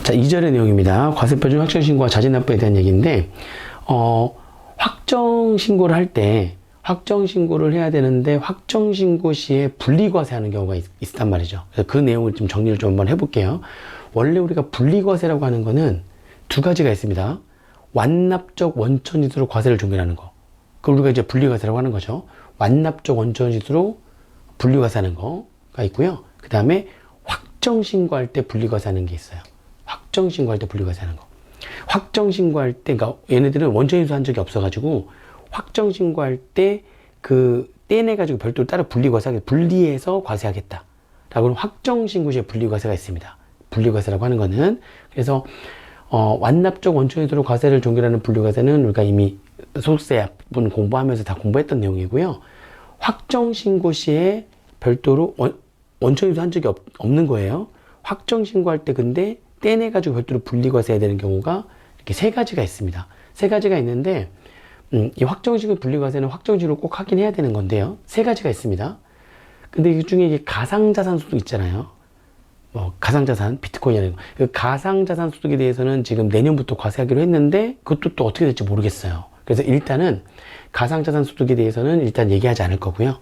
자, 2절의 내용입니다. 과세표준 확정신고와 자진납부에 대한 얘기인데, 확정신고를 할 때, 확정신고를 해야 되는데, 확정신고 시에 분리과세하는 경우가 있단 말이죠. 그래서 그 내용을 좀 정리를 좀 한번 해볼게요. 원래 우리가 분리과세라고 하는 거는 두 가지가 있습니다. 완납적 원천지수로 과세를 종결하는 거. 그걸 우리가 이제 분리과세라고 하는 거죠. 완납적 원천지수로 분리과세하는 거가 있고요. 그 다음에 확정신고할 때 분리과세하는 게 있어요. 확정신고할 때 분리과세하는 거. 확정신고할 때, 그러니까 얘네들은 원천지수 한 적이 없어가지고 확정신고할 때 그 떼내가지고 별도로 따로 분리해서 과세하겠다. 라고는 확정신고 시에 분리과세가 있습니다. 분리과세라고 하는 거는. 그래서 완납적 원천지수로 과세를 종결하는 분리과세는 우리가 이미 소득세분 공부하면서 다 공부했던 내용이고요. 확정신고 시에 별도로 원천지수 한 적이 없는 거예요. 확정신고할 때 근데 떼내가지고 별도로 분리과세해야 되는 경우가 이렇게 세 가지가 있습니다. 세 가지가 있는데, 이 확정신고 분리과세는 확정신고로 꼭 하긴 해야 되는 건데요. 세 가지가 있습니다. 근데 이 중에 이게 가상자산 소득 있잖아요. 가상자산, 비트코인이라는 거. 그 가상자산 소득에 대해서는 지금 내년부터 과세하기로 했는데, 그것도 또 어떻게 될지 모르겠어요. 그래서 일단은 가상자산 소득에 대해서는 일단 얘기하지 않을 거고요.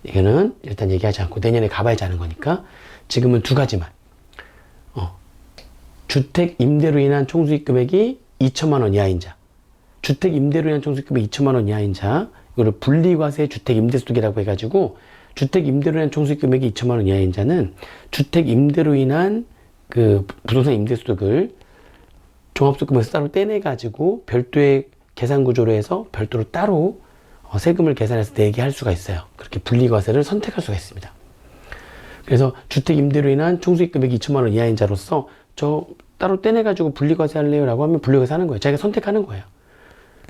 이거는 일단 얘기하지 않고 내년에 가봐야지 하는 거니까 지금은 두 가지만. 주택 임대로 인한 총수익 금액이 2천만 원 이하인 자. 주택 임대로 인한 총수익 금액이 2천만 원 이하인 자. 이거를 분리과세 주택 임대소득이라고 해가지고 주택 임대로 인한 총수익 금액이 2천만 원 이하인 자는 주택 임대로 인한 그 부동산 임대소득을 종합소득금에서 따로 떼내가지고 별도의 계산 구조로 해서 별도로 따로 세금을 계산해서 내게 할 수가 있어요. 그렇게 분리과세를 선택할 수가 있습니다. 그래서 주택 임대로 인한 총수익 금액이 2천만 원 이하인 자로서 저 따로 떼내가지고 분리과세 할래요? 라고 하면 분리과세 하는 거예요. 자기가 선택하는 거예요.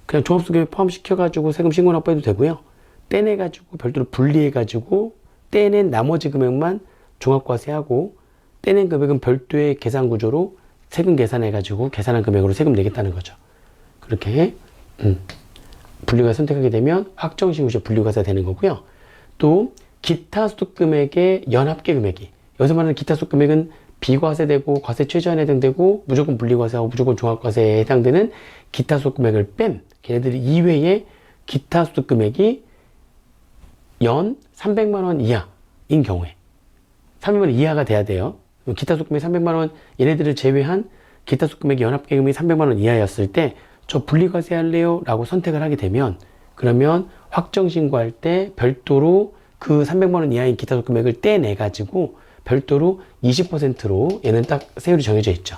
그냥 종합소득에 포함시켜가지고 세금 신고 납부해도 되고요. 떼내가지고 별도로 분리해가지고 떼낸 나머지 금액만 종합과세하고 떼낸 금액은 별도의 계산 구조로 세금 계산해가지고 계산한 금액으로 세금 내겠다는 거죠. 그렇게 분리과세 선택하게 되면 확정신고 시에 분리과세가 되는 거고요. 또 기타 소득금액의 연합계 금액이, 여기서 말하는 기타 소득금액은 비과세되고 과세 최저한에 해당되고 무조건 분리과세하고 무조건 종합과세에 해당되는 기타 소득금액을 뺀 걔네들이 이외에 기타 소득금액이 연 300만 원 이하인 경우에 300만 원 이하가 돼야 돼요. 기타 소득금액 300만 원 얘네들을 제외한 기타 소득금액 연합계금이 300만 원 이하였을 때 저 분리과세 할래요? 라고 선택을 하게 되면 그러면 확정신고할 때 별도로 그 300만 원 이하인 기타 소득금액을 떼내가지고 별도로 20%로 얘는 딱 세율이 정해져 있죠.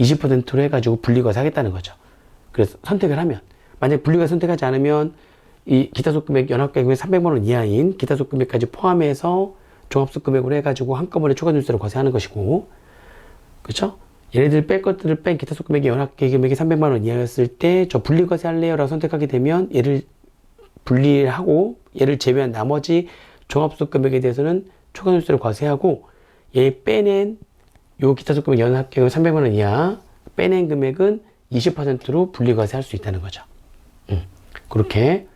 20%로 해가지고 분리과세 하겠다는 거죠. 그래서 선택을 하면 만약 분리과세 선택하지 않으면 이 기타 소득금액 연합계금이 300만 원 이하인 기타 소득금액까지 포함해서 종합소득금액으로 해가지고 한꺼번에 초과점수로 과세하는 것이고, 그렇죠? 얘네들 뺄 것들을 뺀 기타 소득금액이 연합계금액이 300만 원 이하였을 때 저 분리과세 할래요? 라고 선택하게 되면 얘를 분리하고 얘를 제외한 나머지 종합소득금액에 대해서는 초과점수로 과세하고 얘 빼낸 요 기타 소득금액 연합계금 300만 원 이하 빼낸 금액은 20%로 분리과세 할 수 있다는 거죠. 그렇게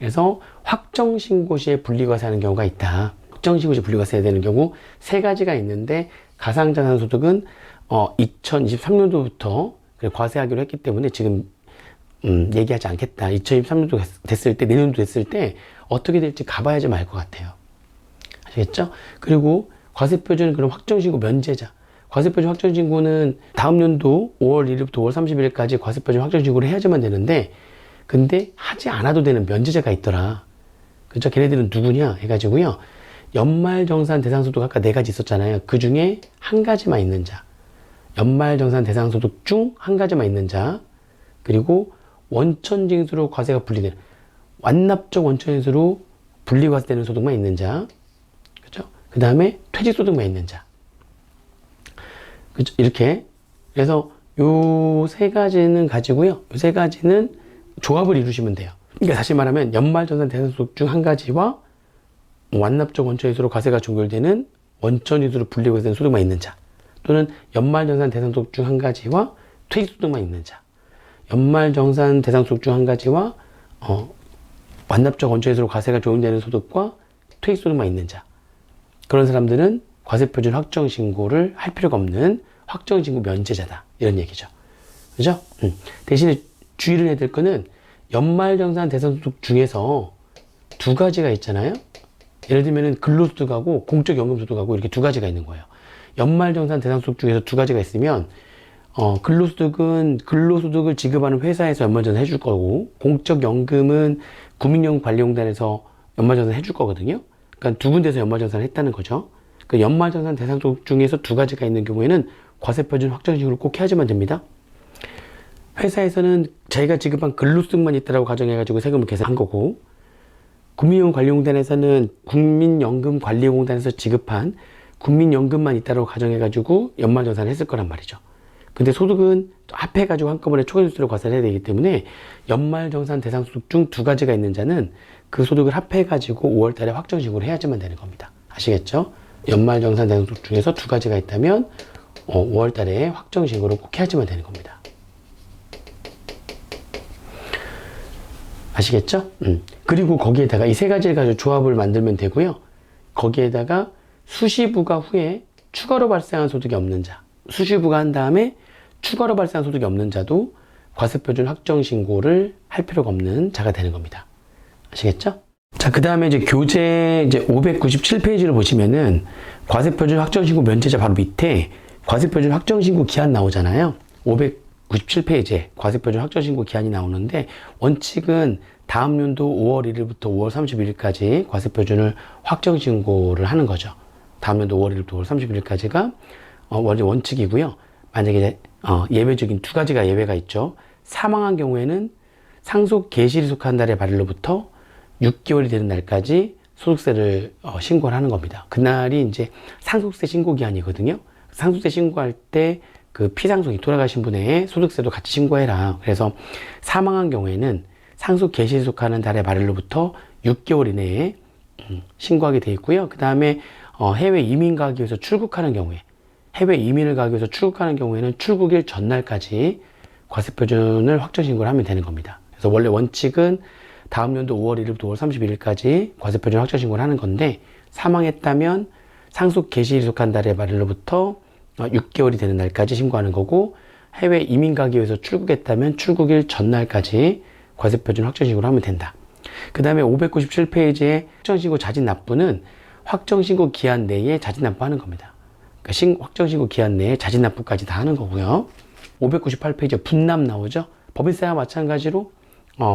해서 확정신고 시에 분리과세 하는 경우가 있다. 확정신고 시에 분리과세 해야 되는 경우 세 가지가 있는데 가상자산 소득은 2023년도부터 과세하기로 했기 때문에 지금 얘기하지 않겠다. 2023년도 됐을 때, 내년도 됐을 때 어떻게 될지 가봐야지 알 것 같아요. 아시겠죠? 그리고 과세표준 그럼 확정신고 면제자. 과세표준 확정신고는 다음 연도 5월 1일부터 5월 31일까지 과세표준 확정신고를 해야지만 되는데, 근데 하지 않아도 되는 면제자가 있더라. 그죠? 걔네들은 누구냐? 해가지고요. 연말정산 대상소득 아까 네 가지 있었잖아요. 그 중에 한 가지만 있는 자. 연말정산 대상소득 중 한 가지만 있는 자. 그리고 원천징수로 과세가 분리되는, 완납적 원천징수로 분리과세되는 소득만 있는 자. 그죠? 그 다음에 퇴직소득만 있는 자. 그죠? 이렇게. 그래서 요 세 가지는 가지고요. 요 세 가지는 조합을 이루시면 돼요. 그러니까 다시 말하면 연말정산 대상소득 중 한 가지와 완납적 원천징수로 과세가 종결되는 원천징수로 분리과세된 소득만 있는 자, 또는 연말정산 대상소득 중 한 가지와 퇴직소득만 있는 자, 연말정산 대상소득 중 한 가지와 완납적 원천징수로 과세가 적용되는 소득과 퇴직소득만 있는 자, 그런 사람들은 과세표준 확정신고를 할 필요가 없는 확정신고 면제자다. 이런 얘기죠. 그죠? 대신에 주의를 해야 될 거는 연말정산 대상소득 중에서 두 가지가 있잖아요. 예를 들면 근로소득하고 공적연금소득하고 이렇게 두 가지가 있는 거예요. 연말정산 대상소득 중에서 두 가지가 있으면 근로소득은 근로소득을 지급하는 회사에서 연말정산 해줄 거고, 공적연금은 국민연금관리공단에서 연말정산 해줄 거거든요. 그러니까 두 군데서 연말정산을 했다는 거죠. 그 연말정산 대상소득 중에서 두 가지가 있는 경우에는 과세표준 확정신고를 꼭 해야지만 됩니다. 회사에서는 자기가 지급한 근로소득만 있다라고 가정해가지고 세금을 계산한 거고, 국민연금관리공단에서는 국민연금관리공단에서 지급한 국민연금만 있다라고 가정해가지고 연말정산을 했을 거란 말이죠. 근데 소득은 합해가지고 한꺼번에 초과소득세로 과세를 해야 되기 때문에 연말정산 대상소득 중 두 가지가 있는 자는 그 소득을 합해가지고 5월달에 확정신고를 해야지만 되는 겁니다. 아시겠죠? 연말정산 대상소득 중에서 두 가지가 있다면 5월달에 확정신고를 꼭 해야지만 되는 겁니다. 아시겠죠? 그리고 거기에다가 이 세 가지를 가지고 조합을 만들면 되고요. 거기에다가 수시부가 후에 추가로 발생한 소득이 없는 자, 수시부가 한 다음에 추가로 발생한 소득이 없는 자도 과세표준 확정신고를 할 필요가 없는 자가 되는 겁니다. 아시겠죠? 자, 그 다음에 이제 교재 이제 597페이지를 보시면은 과세표준 확정신고 면제자 바로 밑에 과세표준 확정신고 기한 나오잖아요. 597페이지에 과세표준 확정신고 기한이 나오는데, 원칙은 다음 연도 5월 1일부터 5월 31일까지 과세표준을 확정신고를 하는 거죠. 다음 연도 5월 1일부터 5월 31일까지가 원칙이고요. 만약에 예외적인 두 가지가 예외가 있죠. 사망한 경우에는 상속 개시일이 속한 달의 발일로부터 6개월이 되는 날까지 소득세를 신고를 하는 겁니다. 그날이 이제 상속세 신고 기한이거든요. 상속세 신고할 때 그 피상속이 돌아가신 분의 소득세도 같이 신고해라. 그래서 사망한 경우에는 상속 개시일이 속하는 달의 발일로부터 6개월 이내에 신고하게 되어 있고요. 그 다음에 해외 이민 가기 위해서 출국하는 경우에, 해외 이민을 가기 위해서 출국하는 경우에는 출국일 전날까지 과세표준을 확정신고를 하면 되는 겁니다. 그래서 원래 원칙은 다음 연도 5월 1일부터 5월 31일까지 과세표준 확정신고를 하는 건데, 사망했다면 상속 개시일이 속한 달의 말일로부터 6개월이 되는 날까지 신고하는 거고, 해외 이민 가기 위해서 출국했다면 출국일 전날까지 과세표준 확정신고를 하면 된다. 그 다음에 597페이지에 확정신고 자진 납부는 확정신고 기한 내에 자진 납부하는 겁니다. 그러니까 확정신고 기한 내에 자진 납부까지 다 하는 거고요. 598페이지에 분납 나오죠. 법인세와 마찬가지로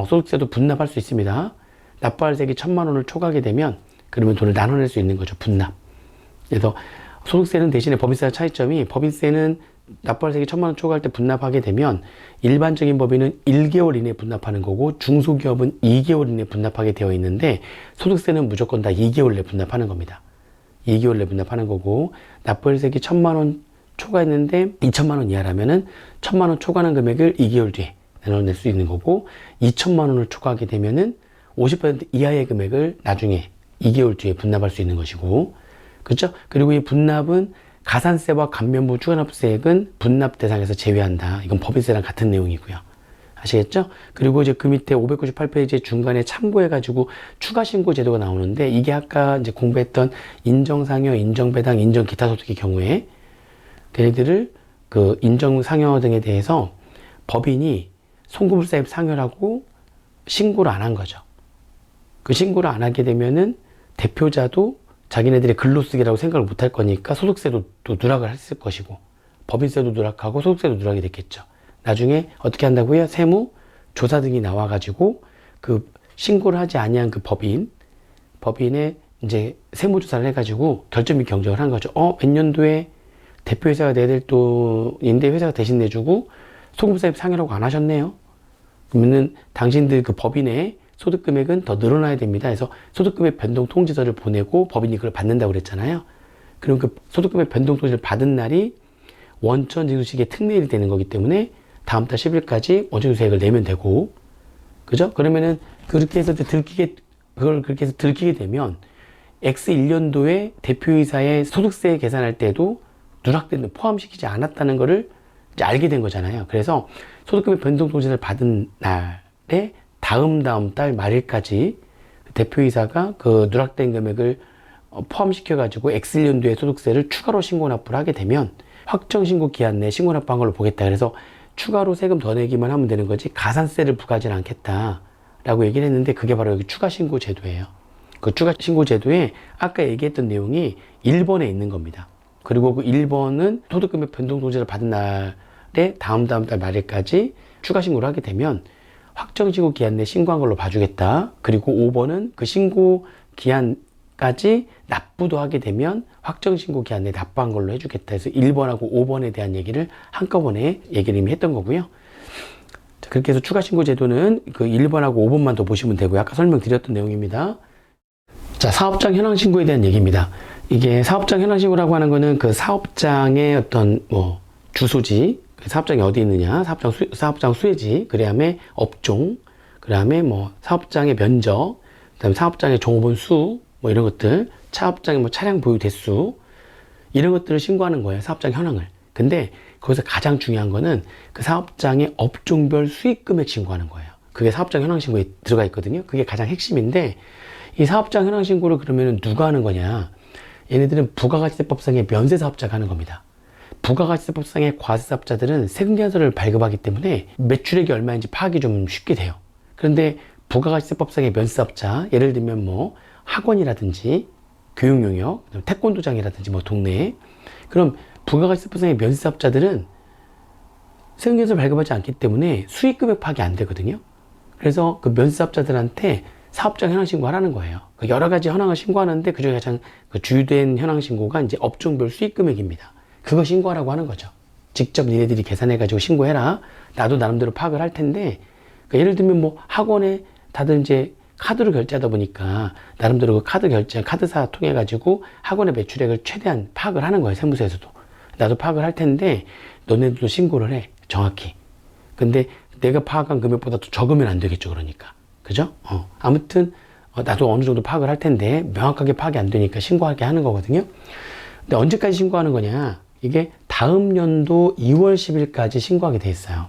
소득세도 분납할 수 있습니다. 납부할 세액이 1,000만 원을 초과하게 되면 그러면 돈을 나눠낼 수 있는 거죠. 분납. 그래서 소득세는 대신에 법인세와 차이점이, 법인세는 납부할 세액이 1,000만 원 초과할 때 분납하게 되면 일반적인 법인은 1개월 이내에 분납하는 거고, 중소기업은 2개월 이내에 분납하게 되어 있는데, 소득세는 무조건 다 2개월 내에 분납하는 겁니다. 2개월 내에 분납하는 거고, 납부할 세액이 1,000만 원 초과했는데 2,000만 원 이하라면은 1,000만 원 초과하는 금액을 2개월 뒤에 나눠낼 수 있는 거고, 2,000만 원을 초과하게 되면은 50% 이하의 금액을 나중에 2개월 뒤에 분납할 수 있는 것이고, 그렇죠? 그리고 이 분납은 가산세와 감면부 추가납부세액은 분납 대상에서 제외한다. 이건 법인세랑 같은 내용이고요. 아시겠죠? 그리고 이제 그 밑에 598페이지 중간에 참고해가지고 추가신고 제도가 나오는데, 이게 아까 이제 공부했던 인정상여, 인정배당, 인정기타 소득의 경우에 걔네들을 그 인정상여 등에 대해서 법인이 송금불사입 상여라고 신고를 안 한 거죠. 그 신고를 안 하게 되면은 대표자도 자기네들의 근로쓰기라고 생각을 못 할 거니까 소득세도 또 누락을 했을 것이고, 법인세도 누락하고 소득세도 누락이 됐겠죠. 나중에 어떻게 한다고요? 세무, 조사 등이 나와가지고 그 신고를 하지 아니한 그 법인의 이제 세무조사를 해가지고 결점 및 경정을 한 거죠. 몇 년도에 대표회사가 내야 될 돈인데 회사가 대신 내주고 소금세입 상여라고 안 하셨네요. 그러면은 당신들 그 법인의 소득금액은 더 늘어나야 됩니다. 그래서 소득금액 변동 통지서를 보내고 법인이 그걸 받는다고 그랬잖아요. 그럼 그 소득금액 변동 통지를 받은 날이 원천 징수시기의 특례일이 되는 거기 때문에 다음 달 10일까지 원천징수세액을 내면 되고, 그죠? 그러면은 그렇게 해서 그렇게 해서 들키게 되면 X 1년도에 대표이사의 소득세 계산할 때도 누락된 포함시키지 않았다는 거를 이제 알게 된 거잖아요. 그래서 소득금액 변동 통지를 받은 날에 다음 달 말일까지 대표이사가 그 누락된 금액을 포함시켜가지고 X년도에 소득세를 추가로 신고 납부를 하게 되면 확정 신고 기한 내에 신고 납부한 걸로 보겠다. 그래서 추가로 세금 더 내기만 하면 되는 거지 가산세를 부과하지는 않겠다라고 얘기를 했는데 그게 바로 여기 추가 신고 제도예요. 그 추가 신고 제도에 아까 얘기했던 내용이 1번에 있는 겁니다. 그리고 그 1번은 소득금액 변동통지를 받은 날에 다음 달 말일까지 추가 신고를 하게 되면 확정 신고 기한 내에 신고한 걸로 봐주겠다. 그리고 5번은 그 신고 기한까지 납부도 하게 되면 확정 신고 기한 내에 납부한 걸로 해주겠다. 그래서 1번하고 5번에 대한 얘기를 한꺼번에 얘기를 이미 했던 거고요. 자, 그렇게 해서 추가 신고 제도는 그 1번하고 5번만 더 보시면 되고요. 아까 설명드렸던 내용입니다. 자, 사업장 현황 신고에 대한 얘기입니다. 이게 사업장 현황 신고라고 하는 거는 그 사업장의 어떤 주소지, 사업장이 어디 있느냐, 사업장 수혜지, 그 다음에 업종, 그 다음에 사업장의 면적, 그 다음에 사업장의 종업원 수, 이런 것들, 사업장의 차량 보유 대수, 이런 것들을 신고하는 거예요. 사업장 현황을. 근데 거기서 가장 중요한 거는 그 사업장의 업종별 수익 금액 신고하는 거예요. 그게 사업장 현황 신고에 들어가 있거든요. 그게 가장 핵심인데 이 사업장 현황 신고를 그러면 누가 하는 거냐? 얘네들은 부가가치세법상의 면세사업자가 하는 겁니다. 부가가치세법상의 과세사업자들은 세금계산서를 발급하기 때문에 매출액이 얼마인지 파악이 좀 쉽게 돼요. 그런데 부가가치세법상의 면세사업자, 예를 들면 학원이라든지 교육용역, 태권도장이라든지 동네에, 그럼 부가가치세법상의 면세사업자들은 세금계산서를 발급하지 않기 때문에 수익금액 파악이 안 되거든요. 그래서 그 면세사업자들한테 사업장 현황 신고를 하는 거예요. 여러 가지 현황을 신고하는데 그중에 가장 주된 현황 신고가 이제 업종별 수익 금액입니다. 그거 신고하라고 하는 거죠. 직접 니네들이 계산해가지고 신고해라. 나도 나름대로 파악을 할 텐데, 예를 들면 학원에 다들 이제 카드로 결제하다 보니까 나름대로 그 카드 결제, 카드사 통해가지고 학원의 매출액을 최대한 파악을 하는 거예요. 세무서에서도. 나도 파악을 할 텐데 너네들도 신고를 해. 정확히. 근데 내가 파악한 금액보다 더 적으면 안 되겠죠. 그러니까. 그죠? 아무튼 나도 어느 정도 파악을 할 텐데 명확하게 파악이 안 되니까 신고하게 하는 거거든요. 근데 언제까지 신고하는 거냐? 이게 다음 연도 2월 10일까지 신고하게 돼 있어요.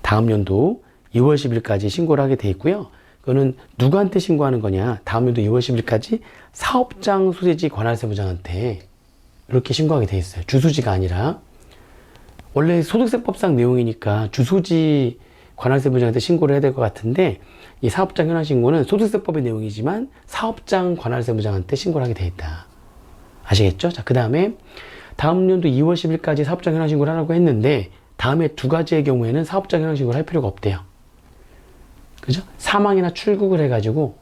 다음 연도 2월 10일까지 신고를 하게 돼 있고요. 그거는 누구한테 신고하는 거냐? 다음 연도 2월 10일까지 사업장 소재지 관할세무장한테 이렇게 신고하게 돼 있어요. 주소지가 아니라. 원래 소득세법상 내용이니까 주소지 관할세무장한테 신고를 해야 될 것 같은데 이 사업장 현황 신고는 소득세법의 내용이지만 사업장 관할세무장한테 신고를 하게 돼 있다. 아시겠죠? 자, 그 다음에 다음 연도 2월 10일까지 사업장 현황 신고를 하라고 했는데 다음에 두 가지의 경우에는 사업장 현황 신고를 할 필요가 없대요. 그죠? 사망이나 출국을 해가지고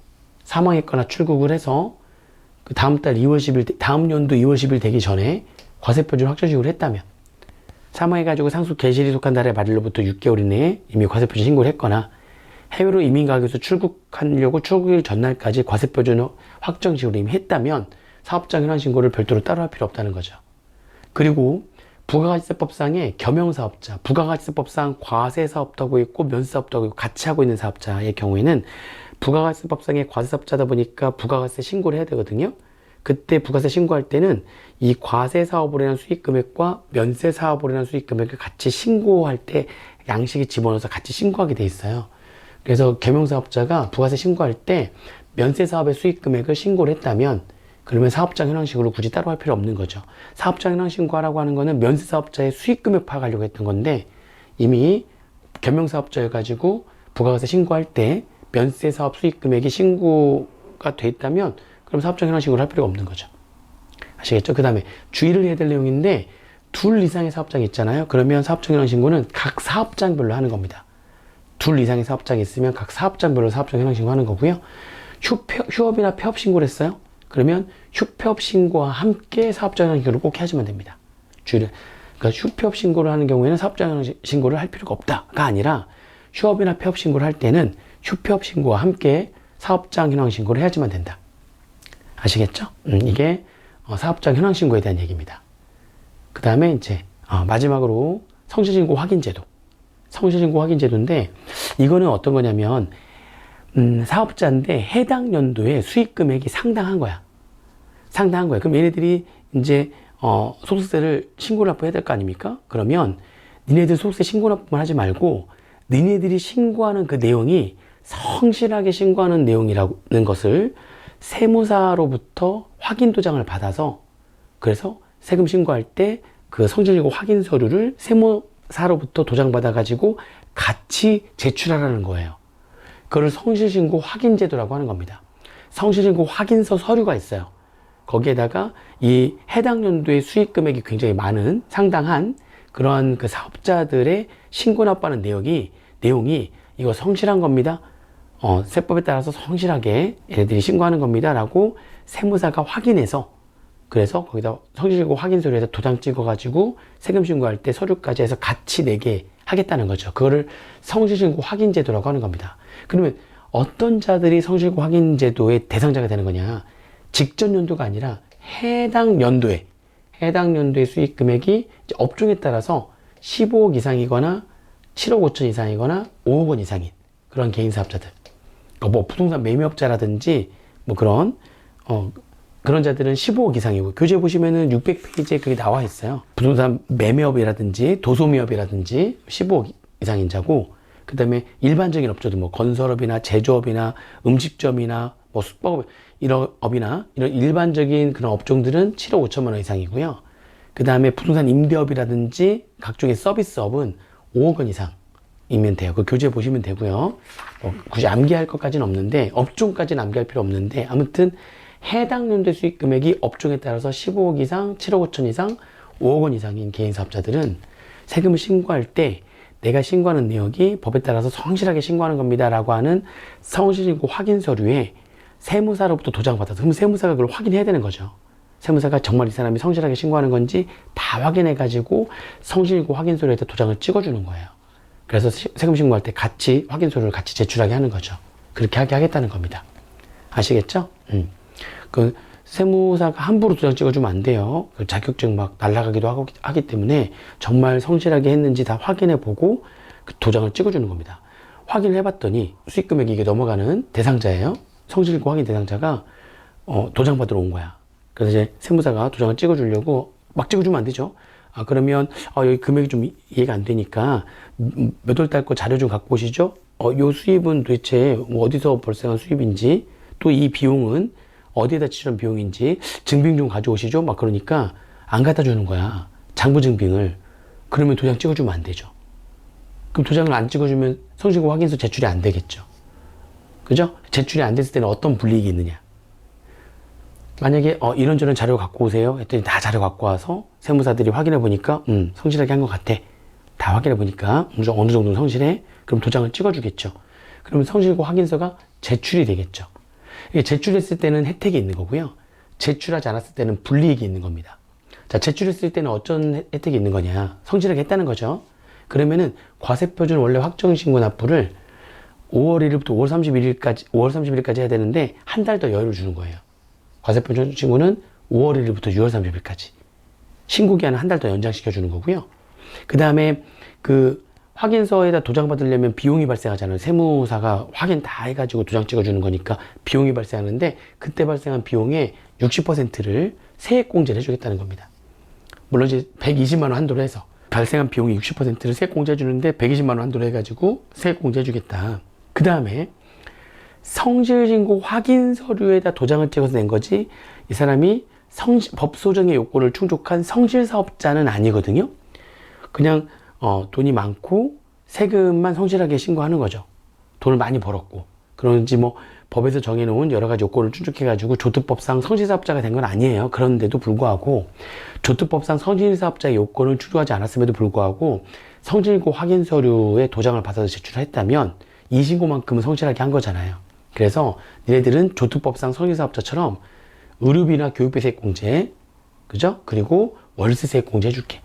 사망했거나 출국을 해서 그 다음 달 2월 10일, 다음 연도 2월 10일 되기 전에 과세표준 확정 신고를 했다면 사망해가지고 상속 개시일이 속한 달의 말일로부터 6개월 이내에 이미 과세표준 신고를 했거나 해외로 이민 가기 위해서 출국하려고 출국일 전날까지 과세표준 확정 신고를 이미 했다면 사업장 현황 신고를 별도로 따로 할 필요 없다는 거죠. 그리고 부가가치세법상의 겸용사업자, 부가가치세법상 과세사업도 하고 있고 면세사업도 하고 있고 같이 하고 있는 사업자의 경우에는 부가가치세법상의 과세사업자다 보니까 부가가치세 신고를 해야 되거든요. 그때 부가세 신고할 때는 이 과세사업으로 인한 수익금액과 면세사업으로 인한 수익금액을 같이 신고할 때 양식에 집어넣어서 같이 신고하게 돼 있어요. 그래서 겸용사업자가 부가세 신고할 때 면세사업의 수익금액을 신고를 했다면 그러면 사업장 현황신고를 굳이 따로 할 필요 없는 거죠. 사업장 현황신고하라고 하는 거는 면세사업자의 수익금액 파악하려고 했던 건데 이미 겸용사업자여가지고 부가세 신고할 때 면세사업 수익금액이 신고가 돼 있다면 그럼 사업장 현황신고를 할 필요가 없는 거죠. 아시겠죠? 그 다음에 주의를 해야 될 내용인데 둘 이상의 사업장이 있잖아요. 그러면 사업장 현황신고는 각 사업장별로 하는 겁니다. 둘 이상의 사업장이 있으면 각 사업장별로 사업장 현황신고 하는 거고요. 휴업이나 폐업 신고를 했어요. 그러면 휴폐업 신고와 함께 사업장 현황신고를 꼭 하시면 됩니다. 그러니까 휴폐업 신고를 하는 경우에는 사업장 현황신고를 할 필요가 없다가 아니라 휴업이나 폐업 신고를 할 때는 휴폐업 신고와 함께 사업장 현황신고를 해야지만 된다. 아시겠죠? 이게 사업장 현황신고에 대한 얘기입니다. 그 다음에 이제 마지막으로 성실신고 확인제도. 성실신고 확인제도인데 이거는 어떤 거냐면 사업자인데 해당 연도에 수익금액이 상당한 거야. 상당한 거야. 그럼 얘네들이 이제 소득세를 신고납부해야 될 거 아닙니까? 그러면 니네들 소득세 신고납부만 하지 말고 니네들이 신고하는 그 내용이 성실하게 신고하는 내용이라는 것을 세무사로부터 확인 도장을 받아서, 그래서 세금 신고할 때 그 성실신고 확인 서류를 세무사로부터 도장받아 가지고 같이 제출하라는 거예요. 그걸 성실신고 확인제도라고 하는 겁니다. 성실신고 확인서 서류가 있어요. 거기에다가 이 해당 연도의 수익 금액이 굉장히 많은, 상당한 그러한 그 사업자들의 신고 납부하는 내용이 이거 성실한 겁니다. 세법에 따라서 성실하게 얘네들이 신고하는 겁니다. 라고 세무사가 확인해서, 그래서 거기다 성실신고 확인 서류에다 도장 찍어가지고 세금 신고할 때 서류까지 해서 같이 내게 하겠다는 거죠. 그거를 성실신고 확인제도라고 하는 겁니다. 그러면 어떤 자들이 성실신고 확인제도의 대상자가 되는 거냐? 직전 연도가 아니라 해당 연도의 수익 금액이 업종에 따라서 15억 이상이거나 7억 5천 이상이거나 5억 원 이상인 그런 개인 사업자들, 뭐 부동산 매매업자라든지 뭐 그런 자들은 15억 이상이고, 교재 보시면은 600페이지에 그게 나와 있어요. 부동산 매매업이라든지 도소매업이라든지 15억 이상인 자고, 그 다음에 일반적인 업종들, 뭐 건설업이나 제조업이나 음식점이나 뭐 숙박업 이런 업이나 이런 일반적인 그런 업종들은 7억 5천만 원 이상이고요. 그 다음에 부동산 임대업이라든지 각종의 서비스업은 5억 원 이상이면 돼요. 그 교재 보시면 되고요. 굳이 암기할 것까지는 없는데, 업종까지는 암기할 필요 없는데, 아무튼 해당 연도 수익 금액이 업종에 따라서 15억 이상, 7억 5천 이상, 5억 원 이상인 개인 사업자들은 세금을 신고할 때 내가 신고하는 내역이 법에 따라서 성실하게 신고하는 겁니다 라고 하는 성실신고 확인 서류에 세무사로부터 도장받아서, 그럼 세무사가 그걸 확인해야 되는 거죠. 세무사가 정말 이 사람이 성실하게 신고하는 건지 다 확인해 가지고 성실신고 확인 서류에다 도장을 찍어주는 거예요. 그래서 세금 신고할 때 같이 확인 서류를 같이 제출하게 하는 거죠. 그렇게 하겠다는 겁니다. 아시겠죠? 그 세무사가 함부로 도장 찍어주면 안 돼요. 그 자격증 막 날아가기도 하기 때문에 정말 성실하게 했는지 다 확인해 보고 그 도장을 찍어주는 겁니다. 확인을 해봤더니 수익 금액이 이게 넘어가는 대상자예요. 성실신고 확인 대상자가 도장 받으러 온 거야. 그래서 이제 세무사가 도장을 찍어주려고 막 찍어주면 안 되죠. 그러면 여기 금액이 좀 이해가 안 되니까 몇 월 달 거 자료 좀 갖고 오시죠. 요 수입은 도대체 뭐 어디서 발생한 수입인지, 또 이 비용은 어디에다 치른 비용인지 증빙 좀 가져오시죠. 막 그러니까 안 갖다 주는 거야. 장부 증빙을. 그러면 도장 찍어주면 안 되죠. 그럼 도장을 안 찍어주면 성실신고 확인서 제출이 안 되겠죠. 그죠? 제출이 안 됐을 때는 어떤 불이익이 있느냐. 만약에 이런저런 자료 갖고 오세요 했더니 다 자료 갖고 와서 세무사들이 확인해 보니까 성실하게 한 것 같아. 다 확인해 보니까 어느 정도 성실해. 그럼 도장을 찍어주겠죠. 그러면 성실신고 확인서가 제출이 되겠죠. 제출했을 때는 혜택이 있는 거고요. 제출하지 않았을 때는 불이익이 있는 겁니다. 자, 제출했을 때는 어떤 혜택이 있는 거냐. 성실하게 했다는 거죠. 그러면은 과세표준 원래 확정신고 납부를 5월 1일부터 5월 31일까지 해야 되는데 한 달 더 여유를 주는 거예요. 과세표준 신고는 5월 1일부터 6월 30일까지. 신고기한을 한 달 더 연장시켜 주는 거고요. 그 다음에 그 확인서에다 도장 받으려면 비용이 발생하잖아요. 세무사가 확인 다 해가지고 도장 찍어주는 거니까 비용이 발생하는데, 그때 발생한 비용의 60%를 세액공제를 해주겠다는 겁니다. 물론 이제 120만 원 한도로 해서 발생한 비용의 60%를 세액공제 해주는데 120만 원 한도로 해가지고 세액공제 해주겠다. 그 다음에 성실신고 확인 서류에다 도장을 찍어서 낸 거지, 이 사람이 법소정의 요건을 충족한 성실사업자는 아니거든요. 그냥 돈이 많고 세금만 성실하게 신고하는 거죠. 돈을 많이 벌었고. 그런지 뭐 법에서 정해놓은 여러 가지 요건을 충족해가지고 조특법상 성실사업자가 된 건 아니에요. 그런데도 불구하고 조특법상 성실사업자의 요건을 충족하지 않았음에도 불구하고 성실신고 확인 서류에 도장을 받아서 제출했다면 이 신고만큼은 성실하게 한 거잖아요. 그래서 니네들은 조특법상 성실사업자처럼 의료비나 교육비 세액공제, 그죠? 그리고 월세 세액공제 해줄게.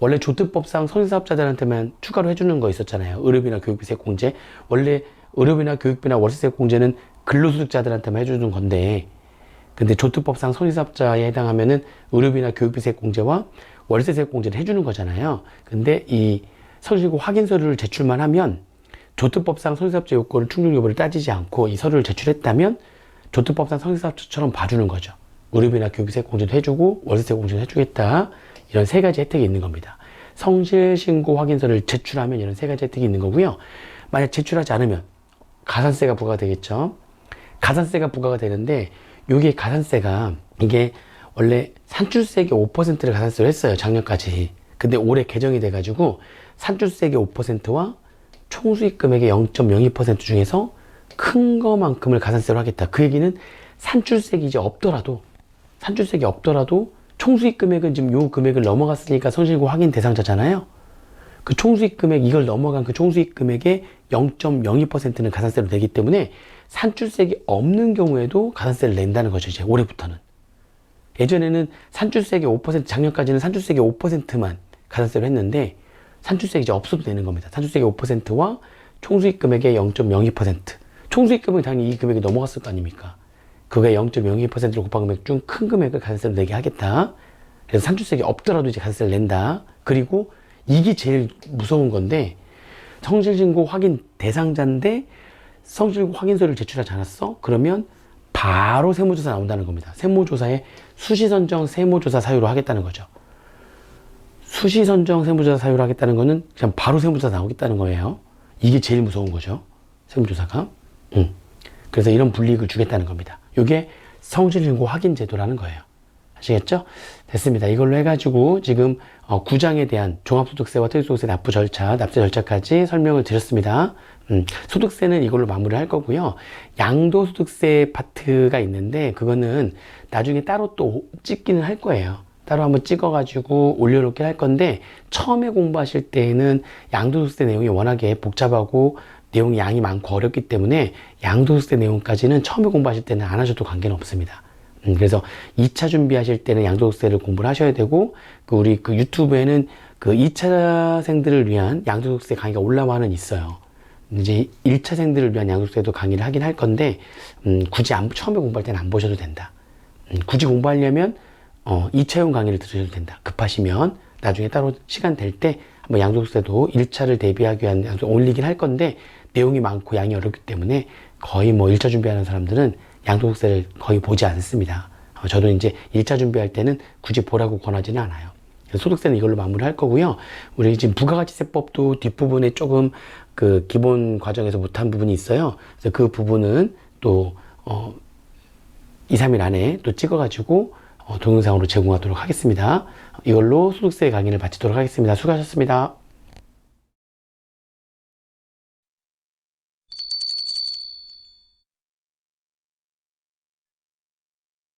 원래 조특법상 성실사업자들한테만 추가로 해주는 거 있었잖아요. 의료비나 교육비 세액공제. 원래 의료비나 교육비나 월세 세액공제는 근로소득자들한테만 해주는 건데, 근데 조특법상 성실사업자에 해당하면은 의료비나 교육비 세액공제와 월세 세액공제를 해주는 거잖아요. 근데 이 성실신고 확인 서류를 제출만 하면 조특법상 성실사업자 요건을 충족 여부를 따지지 않고 이 서류를 제출했다면 조특법상 성실사업자처럼 봐주는 거죠. 의료비나 교육비 세액공제도 해주고 월세 세액공제도 해주겠다. 이런 세 가지 혜택이 있는 겁니다. 성실신고 확인서를 제출하면 이런 세 가지 혜택이 있는 거고요. 만약 제출하지 않으면 가산세가 부과가 되겠죠. 가산세가 부과가 되는데 요게 가산세가 이게 원래 산출세계 5%를 가산세로 했어요. 작년까지. 근데 올해 개정이 돼가지고 산출세계 5%와 총수익 금액의 0.02% 중에서 큰 거만큼을 가산세로 하겠다. 그 얘기는 산출세기 이제 없더라도 총수익 금액은 지금 요 금액을 넘어갔으니까 성실고 확인 대상자잖아요. 그 총수익 금액, 이걸 넘어간 그 총수익 금액의 0.02%는 가산세로 내기 때문에 산출세기 없는 경우에도 가산세를 낸다는 거죠. 이제 올해부터는. 예전에는 산출세기 5%, 작년까지는 산출세기 5%만 가산세로 했는데 산출세기 이제 없어도 되는 겁니다. 산출세기 5%와 총수익 금액의 0.02%. 총수익 금액이 당연히 이 금액이 넘어갔을 거 아닙니까? 그게 0.02%로 곱한 금액 중 큰 금액을 가산세로 내게 하겠다. 그래서 산출세기 없더라도 이제 가산세를 낸다. 그리고 이게 제일 무서운 건데, 성실신고 확인 대상자인데 성실신고 확인서를 제출하지 않았어? 그러면 바로 세무조사 나온다는 겁니다. 세무조사에 수시선정 세무조사 사유로 하겠다는 거죠. 수시선정 세무조사 사유로 하겠다는 거는 그냥 바로 세무조사 나오겠다는 거예요. 이게 제일 무서운 거죠. 세무조사가. 그래서 이런 불이익을 주겠다는 겁니다. 이게 성실신고 확인 제도라는 거예요. 아시겠죠? 됐습니다. 이걸로 해가지고 지금 9장에 대한 종합소득세와 특수소득세 납부 절차, 납세 절차까지 설명을 드렸습니다. 소득세는 이걸로 마무리할 거고요. 양도소득세 파트가 있는데 그거는 나중에 따로 또 찍기는 할 거예요. 따로 한번 찍어가지고 올려놓긴 할 건데 처음에 공부하실 때는 양도소득세 내용이 워낙에 복잡하고 내용이 양이 많고 어렵기 때문에 양도소득세 내용까지는 처음에 공부하실 때는 안 하셔도 관계는 없습니다. 그래서 2차 준비하실 때는 양도소득세를 공부를 하셔야 되고, 우리 유튜브에는 2차생들을 위한 양도소득세 강의가 올라와는 있어요. 이제 1차생들을 위한 양도소득세도 강의를 하긴 할 건데, 굳이 처음에 공부할 때는 안 보셔도 된다. 굳이 공부하려면 2차용 강의를 들으셔도 된다. 급하시면 나중에 따로 시간 될 때 한번 양도소득세도 1차를 대비하기 위한 양도소득세 올리긴 할 건데, 내용이 많고 양이 어렵기 때문에 거의 1차 준비하는 사람들은 양도소득세를 거의 보지 않습니다. 저도 이제 1차 준비할 때는 굳이 보라고 권하지는 않아요. 소득세는 이걸로 마무리할 거고요. 우리 지금 부가가치세법도 뒷부분에 조금 기본 과정에서 못한 부분이 있어요. 그래서 그 부분은 또 2, 3일 안에 또 찍어가지고 동영상으로 제공하도록 하겠습니다. 이걸로 소득세 강의를 마치도록 하겠습니다. 수고하셨습니다.